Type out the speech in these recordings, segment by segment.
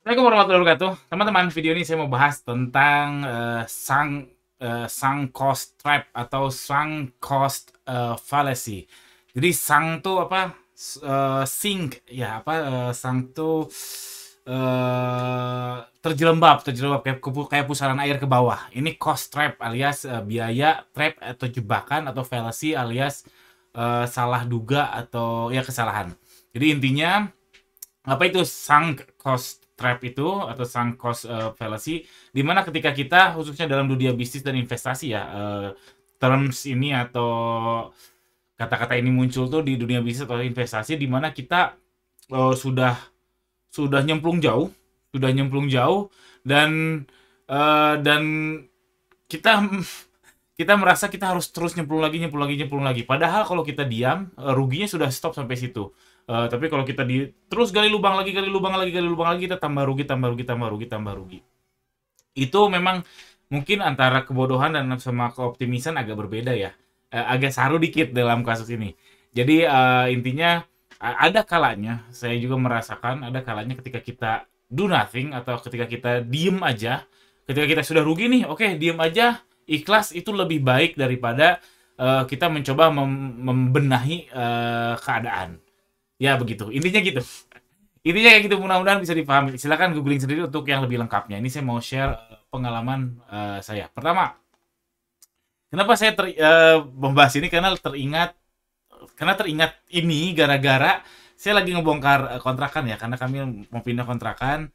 Assalamualaikum warahmatullahi wabarakatuh. Teman-teman, video ini saya mau bahas tentang sunk cost trap atau sunk cost fallacy. Jadi sunk tuh apa? Sink ya apa? Sunk tuh terjerembab kayak pusaran air ke bawah. Ini cost trap alias biaya, trap atau jebakan, atau fallacy alias salah duga atau ya kesalahan. Jadi intinya apa itu sunk cost trap itu atau sunk cost fallacy, dimana ketika kita khususnya dalam dunia bisnis dan investasi ya, terms ini atau kata-kata ini muncul tuh di dunia bisnis atau investasi, dimana kita sudah nyemplung jauh, dan dan kita kita merasa kita harus terus nyemplung lagi. Padahal kalau kita diam, ruginya sudah stop sampai situ. Tapi kalau kita terus gali lubang lagi, kita tambah rugi, tambah rugi. Itu memang mungkin antara kebodohan dan sama keoptimisan agak berbeda ya. Agak saru dikit dalam kasus ini. Jadi intinya ada kalanya, saya juga merasakan ada kalanya ketika kita do nothing atau ketika kita diem aja, ketika kita sudah rugi nih, oke, diem aja, ikhlas itu lebih baik daripada kita mencoba membenahi keadaan. Ya begitu, intinya gitu. Intinya kayak gitu, mudah-mudahan bisa dipahami. Silakan googling sendiri untuk yang lebih lengkapnya. Ini saya mau share pengalaman saya. Pertama, kenapa saya membahas ini karena teringat ini gara-gara saya lagi ngebongkar kontrakan ya, karena kami mau pindah kontrakan.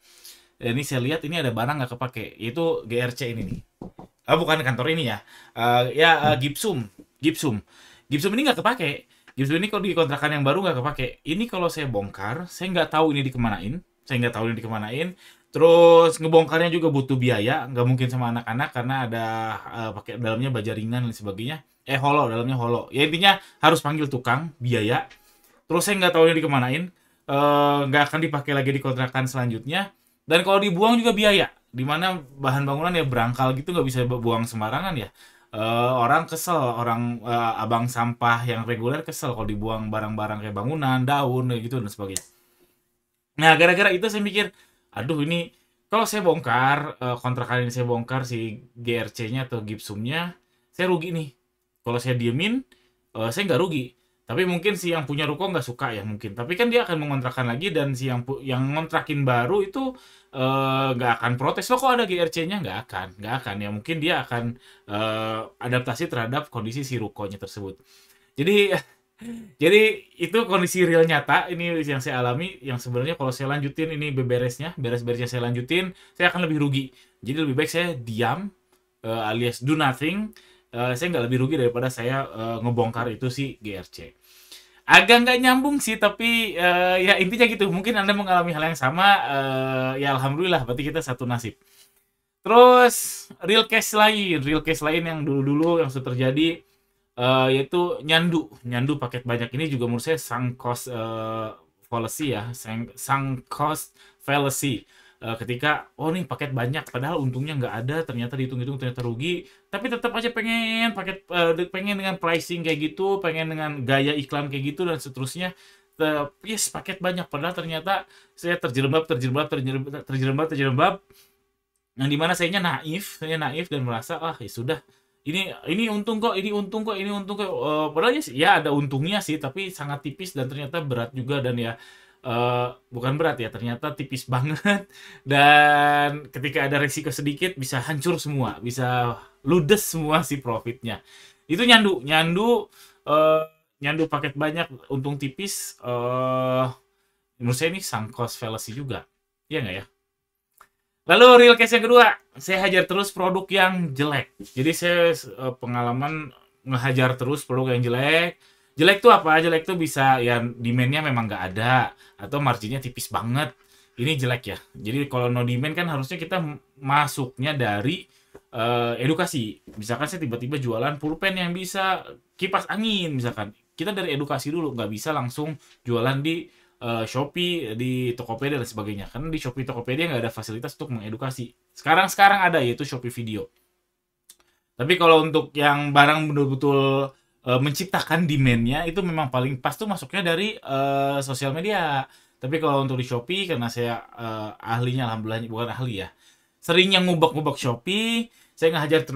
Ini saya lihat ini ada barang nggak kepake, yaitu GRC ini nih. Bukan kantor ini ya. Gipsum. Gipsum ini nggak kepake. Gipsum ini kalau di kontrakan yang baru nggak kepake. Ini kalau saya bongkar, saya nggak tahu ini dikemanain. Terus ngebongkarnya juga butuh biaya, nggak mungkin sama anak-anak karena ada pakai dalamnya baja ringan dan sebagainya. Holo, dalamnya holo. Ya intinya harus panggil tukang, biaya. Terus saya nggak tahu ini dikemanain, nggak akan dipakai lagi di kontrakan selanjutnya. Dan kalau dibuang juga biaya, dimana bahan bangunan ya berangkal gitu, nggak bisa buang sembarangan ya. Orang kesel, abang sampah yang reguler kesel kalau dibuang barang-barang kayak bangunan, daun, kayak gitu dan sebagainya. Nah, gara-gara itu saya mikir, aduh ini kalau saya bongkar, kontrakan ini saya bongkar si GRC-nya atau gipsumnya, saya rugi nih. Kalau saya diemin, saya nggak rugi. Tapi mungkin si yang punya ruko nggak suka ya mungkin. Tapi kan dia akan mengontrakan lagi, dan si yang ngontrakin baru itu nggak akan protes. Lo kok ada GRC-nya? Nggak akan. Ya mungkin dia akan adaptasi terhadap kondisi si rukonya tersebut. Jadi jadi itu kondisi real nyata ini yang saya alami, yang sebenarnya kalau saya lanjutin ini beres-beresnya saya lanjutin, saya akan lebih rugi. Jadi lebih baik saya diam, alias do nothing. Saya nggak lebih rugi daripada saya ngebongkar itu si GRC. Agak nggak nyambung sih, tapi ya intinya gitu. Mungkin Anda mengalami hal yang sama, ya alhamdulillah berarti kita satu nasib. Terus real case lain yang dulu-dulu yang sudah terjadi, yaitu nyandu paket banyak. Ini juga menurut saya sunk cost fallacy ya, sunk cost fallacy. Ketika nih paket banyak, padahal untungnya nggak ada, ternyata dihitung-hitung ternyata rugi, tapi tetap aja pengen dengan pricing kayak gitu, pengen dengan gaya iklan kayak gitu dan seterusnya. Yes, paket banyak, padahal ternyata saya terjerembab, yang dimana saya naif dan merasa ya sudah, ini untung kok, padahal ya ada untungnya sih, tapi sangat tipis dan ternyata berat juga, dan ya bukan berat ya, ternyata tipis banget. Dan ketika ada resiko sedikit bisa hancur semua, bisa ludes semua si profitnya. Itu eh, nyandu paket banyak, untung tipis. Menurut saya ini sunk cost fallacy juga, iya nggak ya? Lalu real case yang kedua, saya hajar terus produk yang jelek. Jadi saya pengalaman ngehajar terus produk yang jelek. Jelek tuh apa? Jelek tuh bisa ya demand-nya memang nggak ada, atau marginnya tipis banget. Ini jelek ya. Jadi kalau no demand kan harusnya kita masuknya dari edukasi. Misalkan saya tiba-tiba jualan pulpen yang bisa kipas angin misalkan. Kita dari edukasi dulu, nggak bisa langsung jualan di Shopee, di Tokopedia dan sebagainya. Karena di Shopee, Tokopedia nggak ada fasilitas untuk mengedukasi. Sekarang ada, yaitu Shopee Video. Tapi kalau untuk yang barang betul-betul menciptakan demand-nya, itu memang paling pas tuh masuknya dari sosial media. Tapi kalau untuk di Shopee karena saya ahlinya alhamdulillah bukan ahli ya. Sering yang ngubek-ngubek Shopee, saya ngehajar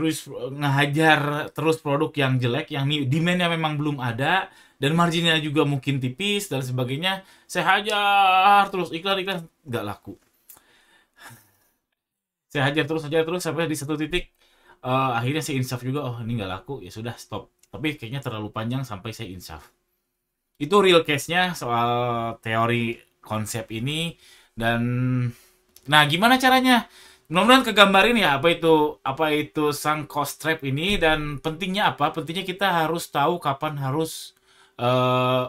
terus produk yang jelek, yang demand-nya memang belum ada dan marginnya juga mungkin tipis dan sebagainya. Saya hajar terus iklan-iklan nggak laku. Saya hajar terus sampai di satu titik akhirnya saya insaf juga, oh ini nggak laku, ya sudah stop. Tapi kayaknya terlalu panjang sampai saya insaf. Itu real case-nya soal teori konsep ini. Dan nah, gimana caranya? Mudah-mudahan kegambarin ya apa itu sunk cost trap ini dan pentingnya apa? Pentingnya kita harus tahu kapan harus eh,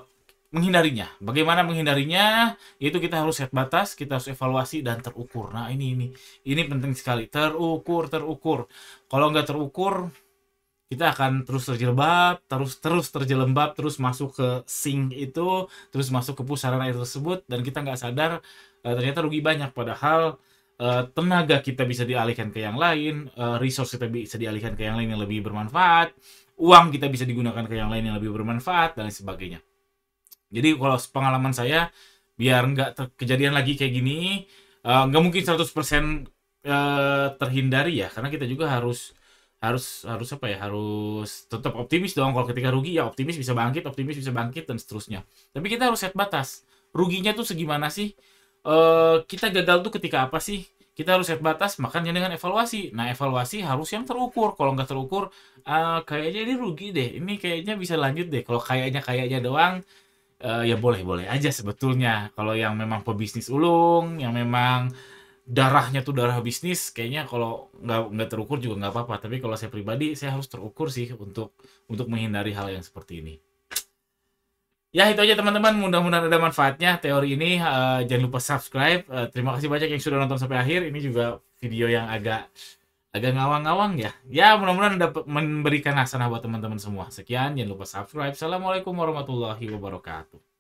menghindarinya. Bagaimana menghindarinya? Yaitu kita harus set batas, kita harus evaluasi dan terukur. Nah, ini penting sekali. Terukur. Kalau nggak terukur, kita akan terus terjelebab, terus terjelembab, terus masuk ke sink itu, terus masuk ke pusaran air tersebut, dan kita nggak sadar ternyata rugi banyak. Padahal tenaga kita bisa dialihkan ke yang lain, resource kita bisa dialihkan ke yang lain yang lebih bermanfaat, uang kita bisa digunakan ke yang lain yang lebih bermanfaat, dan sebagainya. Jadi kalau pengalaman saya, biar nggak kejadian lagi kayak gini, nggak mungkin 100% terhindari ya, karena kita juga harus apa ya, harus tetap optimis dong. Kalau ketika rugi ya optimis bisa bangkit dan seterusnya. Tapi kita harus set batas. Ruginya tuh segimana sih? Kita gagal tuh ketika apa sih? Kita harus set batas, makanya dengan evaluasi. Nah, evaluasi harus yang terukur. Kalau nggak terukur, kayaknya ini rugi deh. Ini kayaknya bisa lanjut deh. Kalau kayaknya doang, ya boleh-boleh aja sebetulnya. Kalau yang memang pebisnis ulung, yang memang darahnya tuh darah bisnis, kayaknya kalau nggak terukur juga nggak apa-apa. Tapi kalau saya pribadi, saya harus terukur sih untuk menghindari hal yang seperti ini. Ya itu aja teman-teman, mudah-mudahan ada manfaatnya teori ini. Jangan lupa subscribe. Terima kasih banyak yang sudah nonton sampai akhir. Ini juga video yang agak agak ngawang-ngawang ya. Ya mudah-mudahan dapat memberikan hasanah buat teman-teman semua. Sekian, jangan lupa subscribe. Assalamualaikum warahmatullahi wabarakatuh.